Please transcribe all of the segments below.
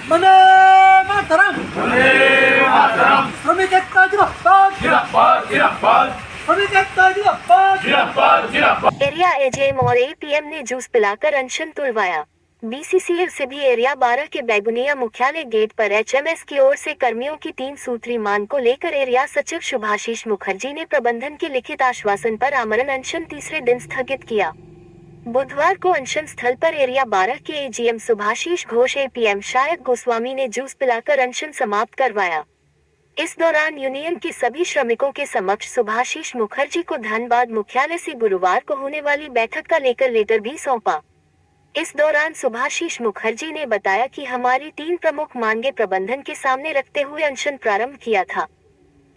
वंदे मातरम। श्रमिक एकता जिंदाबाद। श्रमिक एकता जिंदाबाद। एरिया एजेएम और एपीएम ने जूस पिलाकर अनशन तुड़वाया। बीसीसीएल से भी एरिया 12 के बैगुनिया मुख्यालय गेट पर एचएमएस की ओर से कर्मियों की 3 सूत्री मांग को लेकर एरिया सचिव शुभाशीष मुखर्जी ने प्रबंधन के लिखित आश्वासन पर आमरण अनशन तीसरे दिन स्थगित किया। बुधवार को अनशन स्थल पर एरिया 12 के एजीएम सुभाशीष घोष एपीएम शायद गोस्वामी ने जूस पिलाकर अनशन समाप्त करवाया। इस दौरान यूनियन के सभी श्रमिकों के समक्ष सुभाशीष मुखर्जी को धनबाद मुख्यालय से गुरुवार को होने वाली बैठक का लेकर लेटर भी सौंपा। इस दौरान सुभाशीष मुखर्जी ने बताया कि हमारी 3 प्रमुख मांगे प्रबंधन के सामने रखते हुए अनशन प्रारंभ किया था,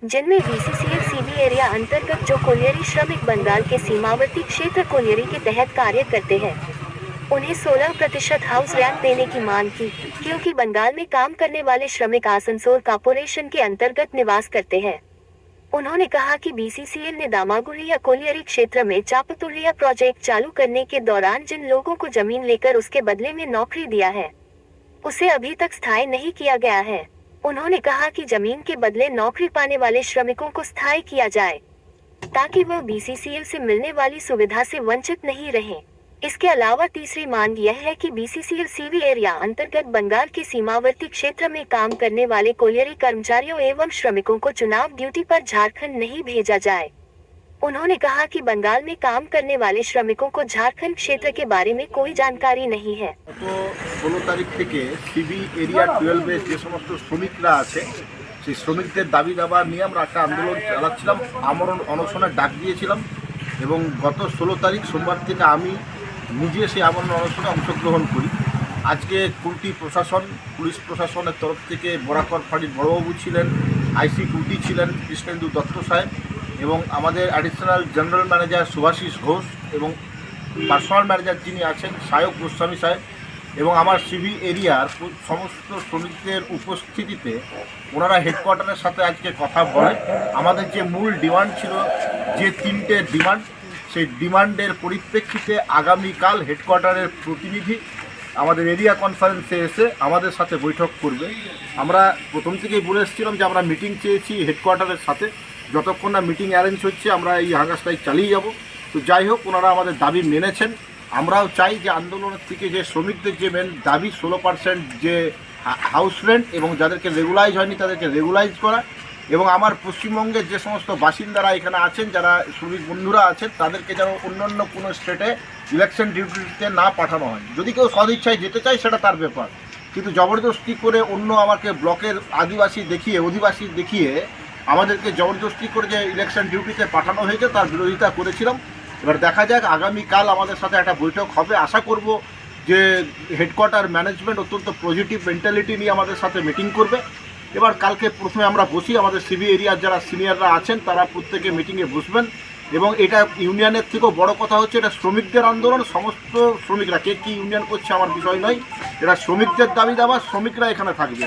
जिनमें बीसीसीएल सीबी एरिया अंतर्गत जो कोलियरी श्रमिक बंगाल के सीमावर्ती क्षेत्र कोलियरी के तहत कार्य करते हैं, उन्हें 16% हाउस रेंट देने की मांग की, क्योंकि बंगाल में काम करने वाले श्रमिक आसनसोल कॉर्पोरेशन के अंतर्गत निवास करते हैं। उन्होंने कहा कि बीसीसीएल ने दामागुड़ी या कोलियरी क्षेत्र में चापतुड़िया प्रोजेक्ट चालू करने के दौरान जिन लोगों को जमीन लेकर उसके बदले में नौकरी दिया है, उसे अभी तक स्थायी नहीं किया गया है। उन्होंने कहा कि जमीन के बदले नौकरी पाने वाले श्रमिकों को स्थायी किया जाए, ताकि वह बीसीसीएल से मिलने वाली सुविधा से वंचित नहीं रहें। इसके अलावा तीसरी मांग यह है कि बीसीसीएल सीवी एरिया अंतर्गत बंगाल के सीमावर्ती क्षेत्र में काम करने वाले कोलियरी कर्मचारियों एवं श्रमिकों को चुनाव ड्यूटी पर झारखंड नहीं भेजा जाए। उन्होंने कहा कि बंगाल में काम करने वाले श्रमिकों को झारखंड क्षेत्र के बारे में कोई जानकारी नहीं है। तो 16 तारीख থেকে সিবি এরিয়া 12 এর যে সমস্ত শ্রমিকরা আছে সেই শ্রমিকদের দাবি দাবা নিয়ে আমরা একটা আন্দোলন চালাচ্ছিলাম, আমরণ অনশনের ডাক দিয়েছিলাম এবং গত 16 তারিখ সোমবার থেকে আমি নিজে সেই আমরণ অনশনে অংশগ্রহণ করি। আজকে কুলটি প্রশাসন, পুলিশ প্রশাসনের তরফ থেকে বরাকর ফাঁড়ির বড়বাবু ছিলেন, আইসি কুলটি ছিলেন কৃষ্ণেন্দু দত্ত সাহেব এবং আমাদের additional general manager Subhasish Ghosh এবং পার্সোনাল ম্যানেজার যিনি আছেন সায়ক গোস্বামী সাহেব এবং আমার সিবি এরিয়ার সমস্ত শ্রমিকদের উপস্থিতিতে ওনারা হেডকোয়ার্টারের সাথে আজকে কথা বলে আমাদের যে মূল ডিমান্ড ছিল, যে 3টে ডিমান্ড, সেই ডিমান্ডের পরিপ্রেক্ষিতে আগামীকাল হেডকোয়ার্টারের প্রতিনিধি আমাদের এরিয়া কনফারেন্সে এসে আমাদের সাথে বৈঠক করবে। আমরা প্রথম থেকেই বলে এসেছিলাম যে আমরা মিটিং চেয়েছি হেডকোয়ার্টারের সাথে, যতক্ষণ না মিটিং অ্যারেঞ্জ হচ্ছে আমরা এই হাঙ্গার স্ট্রাইক চালিয়ে যাব। তো যাই হোক, ওনারা আমাদের দাবি মেনেছেন। আমরাও চাই যে আন্দোলনের থেকে যে শ্রমিকদের যে মেন দাবি 16% যে হাউস রেন্ট এবং যাদেরকে রেগুলাইজ হয়নি তাদেরকে রেগুলাইজ করা, এবং আমার পশ্চিমবঙ্গের যে সমস্ত বাসিন্দারা এখানে আছেন, যারা শ্রমিক বন্ধুরা আছেন, তাদেরকে যেন অন্যান্য কোনো স্টেটে ইলেকশন ডিউটিতে না পাঠানো হয়। যদি কেউ সদিচ্ছায় যেতে চায় সেটা তার ব্যাপার, কিন্তু জবরদস্তি করে অন্য আমাকে ব্লকের আদিবাসী দেখিয়ে অধিবাসী দেখিয়ে আমাদেরকে জবরদস্তি করে যে ইলেকশন ডিউটিতে পাঠানো হয়েছে তার বিরোধিতা করেছিলাম। এবার দেখা যাক, আগামীকাল আমাদের সাথে একটা বৈঠক হবে। আশা করব যে হেডকোয়ার্টার ম্যানেজমেন্ট অত্যন্ত পজিটিভ মেন্টালিটি নিয়ে আমাদের সাথে মিটিং করবে। এবার কালকে প্রথমে আমরা বসি, আমাদের সিবি এরিয়ার যারা সিনিয়ররা আছেন তারা প্রত্যেকে মিটিংয়ে বসবেন, এবং এটা ইউনিয়নের থেকেও বড় কথা হচ্ছে এটা শ্রমিকদের আন্দোলন। সমস্ত শ্রমিকরা, কে কী ইউনিয়ন করছে আমার বিষয় নয়, এটা শ্রমিকদের দাবি দাবা, শ্রমিকরা এখানে থাকবে।